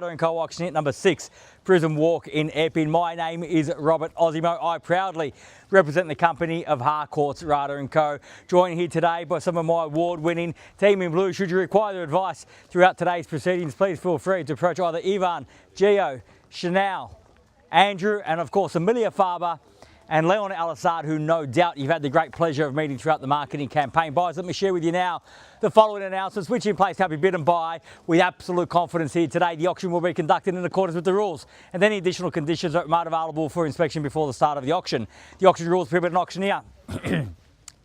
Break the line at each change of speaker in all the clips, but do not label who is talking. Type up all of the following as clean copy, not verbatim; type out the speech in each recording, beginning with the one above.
Rata & Co Auctioneer number 6, Prism Walk in EPPING. My name is Robert Ozzimo. I proudly represent the company of Harcourts, Rata & Co. Joined here today by some of my award-winning team in blue. Should you require their advice throughout today's proceedings, please feel free to approach either Ivan, Gio, Chanel, Andrew, and of course Emilia, Faba, and Leon El-Assaad, who no doubt you've had the great pleasure of meeting throughout the marketing campaign. Buyers, let me share with you now the following announcements, which in place can be bid and buy with absolute confidence here today. The auction will be conducted in accordance with the rules, and any additional conditions are made available for inspection before the start of the auction. The auction rules prohibit an auctioneer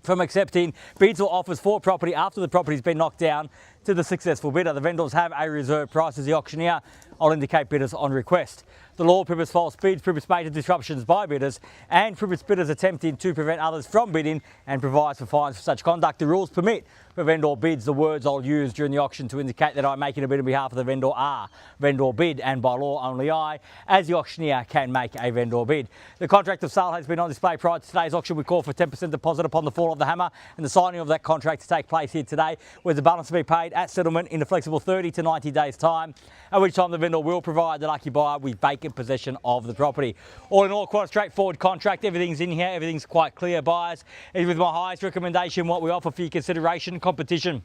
from accepting bids or offers for property after the property has been knocked down to the successful bidder. The vendors have a reserve price as the auctioneer. I'll indicate bidders on request. The law prohibits false bids, prohibits major disruptions by bidders, and prohibits bidders attempting to prevent others from bidding, and provides for fines for such conduct. The rules permit for vendor bids. The words I'll use during the auction to indicate that I'm making a bid on behalf of the vendor are vendor bid, and by law only I, as the auctioneer, can make a vendor bid. The contract of sale has been on display prior to today's auction. We call for 10% deposit upon the fall of the hammer and the signing of that contract to take place here today, with the balance to be paid at settlement in a flexible 30 to 90 days time, at which time the vendor will provide the lucky buyer with vacant possession of the property. All in all, quite a straightforward contract. Everything's in here, everything's quite clear, buyers. And with my highest recommendation, what we offer for your consideration, competition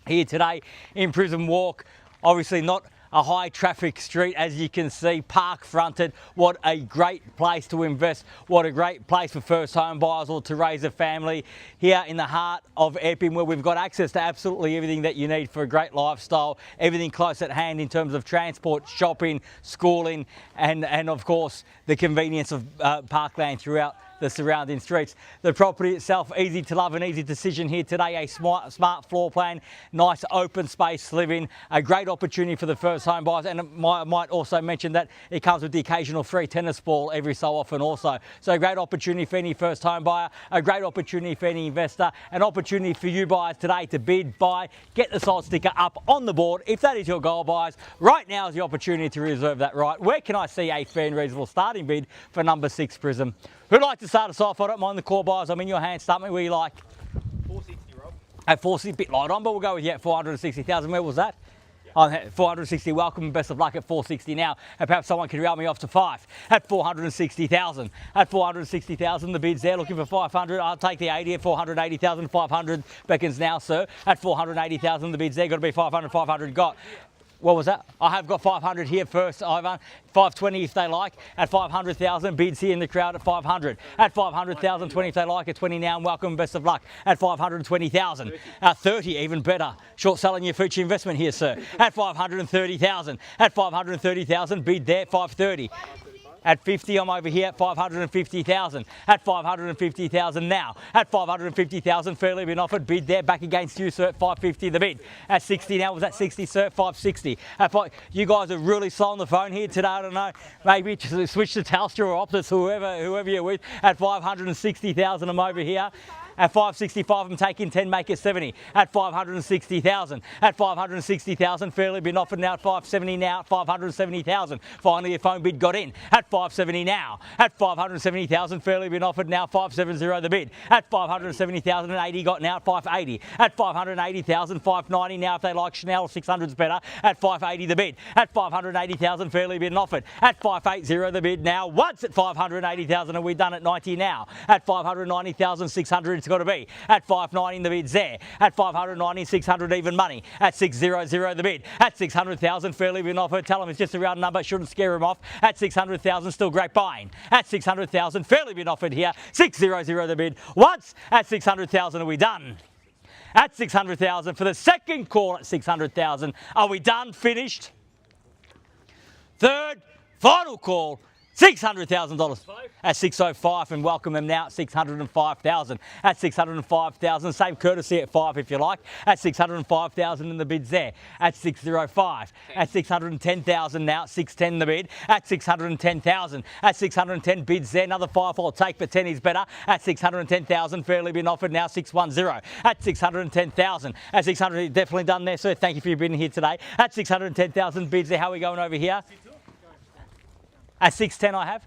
here today in Prism Walk. Obviously not a high traffic street, as you can see, park fronted. What a great place to invest. What a great place for first home buyers or to raise a family here in the heart of EPPING, where we've got access to absolutely everything that you need for a great lifestyle, everything close at hand in terms of transport, shopping, schooling, and of course the convenience of parkland throughout the surrounding streets. The property itself, easy to love, an easy decision here today. A smart floor plan, nice open space living, a great opportunity for the first home buyers. And I might also mention that it comes with the occasional free tennis ball every so often also. So a great opportunity for any first home buyer, a great opportunity for any investor, an opportunity for you buyers today to bid, buy, get the sold sticker up on the board. If that is your goal, buyers, right now is the opportunity to reserve that right. Where can I see a fair and reasonable starting bid for number 6 Prism? Who'd like to start us off? I don't mind the core, buyers. I'm in your hands. Start me where you like.
460, Rob.
At 460, a bit light on, but we'll go with you at 460,000. Where was that? Yeah. 460, welcome and best of luck at 460 now. And perhaps someone can rail me off to 5 at 460,000. At 460,000, the bid's there, looking for 500. I'll take the 80 at 480,000. 500 beckons now, sir. At 480,000, the bid's there, got to be 500. 500 got. What was that? I have got 500 here first, Ivan. 520 if they like. At 500,000, bids here in the crowd at 500. At 500,000, 20 if they like. At 20 now, and welcome and best of luck. At 520,000. At 30, even better. Short selling your future investment here, sir. At 530,000. At 530,000, bid there, 530. At 50, I'm over here at 550,000. At 550,000 now. At 550,000, fairly been offered. Bid there, back against you, sir, at 550 the bid. At 60 now, was that 60, sir? 560. You guys are really slow on the phone here today. I don't know. Maybe switch to Telstra or Optus, whoever you're with. At 560,000, I'm over here. At 565, I'm taking 10, make it 70. At 560,000. At 560,000, fairly been offered now at 570 now. At 570,000. Finally, a phone bid got in. At 570 now. At 570,000, fairly been offered now. 570 the bid. At 570,080 got now at 580. At 580,000, 590 now if they like Chanel, 600's better. At 580 the bid. At 580,000, fairly been offered. At 580 the bid now. Once at 580,000, are we done at 90 now? At 590,000, 600. It's got to be. At 590 the bid's there. At 590, 600 even money. At 600 the bid. At 600,000, fairly been offered. Tell them it's just a round number, shouldn't scare them off. At 600,000, still great buying. At 600,000, fairly been offered here. 600 the bid. Once at 600,000, are we done? At 600,000 for the second call at 600,000. Are we done? Finished? Third, final call. $600,000 at 605, and welcome them now at 605,000. At 605,000, same courtesy at 5 if you like. At 605,000 and the bid's there. At 605. At 610,000 now, 610 the bid. At 610,000. At 610 bids there. Another 5 I'll take, but 10 is better. At 610,000, fairly been offered now 610. At 610,000. At 600, definitely done there, sir. Thank you for your bidding here today. At 610,000 bids there. How are we going over here? At 610 I have.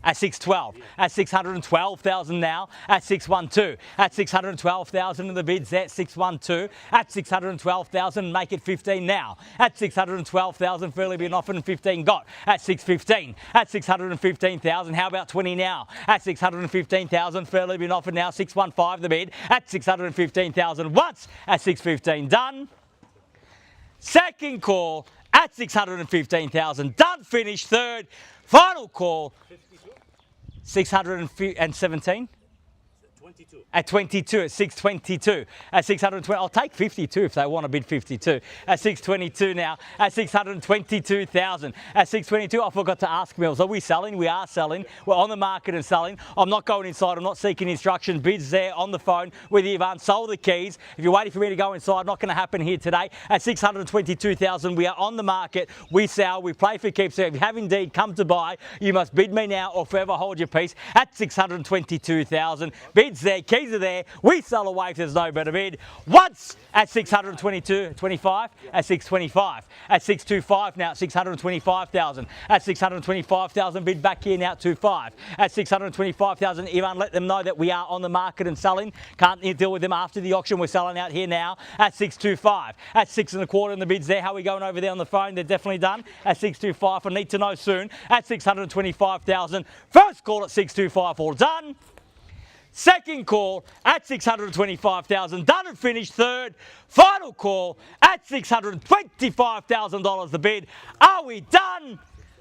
At 612. At 612,000 now. At 612. At 612,000 in the bids there. 612. At 612,000, make it 15 now. At 612,000, fairly been offered and 15 got. At 615. At 615,000, how about 20 now? At 615,000, fairly been offered now. 615 the bid. At 615,000 once. At 615 done. Second call at 615,000 done, finished. Third, final call. 617? 22. At 22, at 622. At 620, I'll take 52 if they want to bid 52. At 622 now, at 622,000. At 622, I forgot to ask Mills, are we selling? We are selling. We're on the market and selling. I'm not going inside. I'm not seeking instructions. Bids there on the phone, whether you've unsold the keys. If you're waiting for me to go inside, not going to happen here today. At 622,000, we are on the market. We sell. We play for keeps. So if you have indeed come to buy, you must bid me now or forever hold your peace. At 622,000, bids there, keys are there. We sell away if there's no better bid. Once at 622.25, at 625, at 625 now, at 625,000, at 625,000, bid back here now at 25, at 625,000. Ivan, let them know that we are on the market and selling. Can't deal with them after the auction. We're selling out here now at 625, at 6.25 in the bids there. How are we going over there on the phone? They're definitely done at 625. I need to know soon at 625,000. First call at 625, all done. Second call at 625,000, done and finished. Third, final call at $625,000 the bid. Are we done?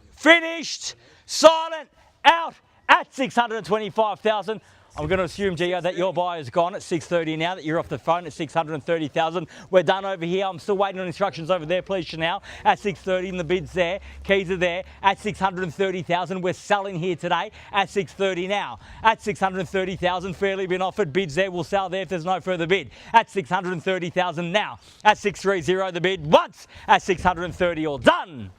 Finished? Silent? Out at 625,000. I'm going to assume, Gio, that your buyer's gone at 6:30 now, that you're off the phone at 630,000. We're done over here. I'm still waiting on instructions over there, please, Chanel. At 6:30 in the bids there. Keys are there at 630,000. We're selling here today at 6:30 now. At 630,000, fairly been offered. Bids there. We'll sell there if there's no further bid. At 630,000 now. At 630 the bid. Once at 630, all done.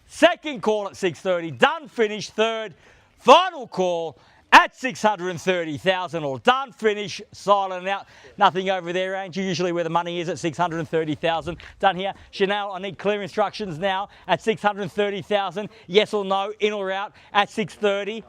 Second call at 6:30, done, finished. Third, final call at 630,000, all done, finish, silent, out. Nothing over there, ain't you? Usually where the money is at 630,000. Done here. Chanel, I need clear instructions now at 630,000. Yes or no, in or out at 630.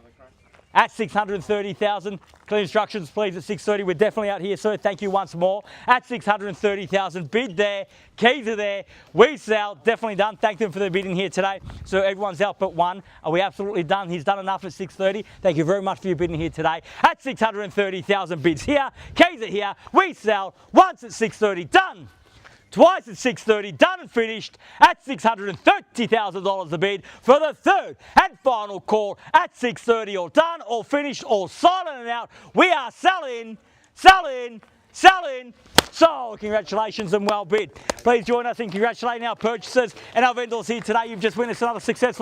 At 630,000. Clear instructions, please, at 6:30. We're definitely out here, sir. Thank you once more. At 630,000. Bid there. Keys are there. We sell. Definitely done. Thank them for their bidding here today. So everyone's out but one. Are we absolutely done? He's done enough at 6:30. Thank you very much for your bidding here today. At 630,000. Bids here. Keys are here. We sell. Once at 6:30. Done. Twice at 6:30, done and finished at $630,000 the bid for the third and final call at 6:30. All done, all finished, all silent and out. We are selling, selling, selling. So congratulations and well bid. Please join us in congratulating our purchasers and our vendors here today. You've just witnessed another successful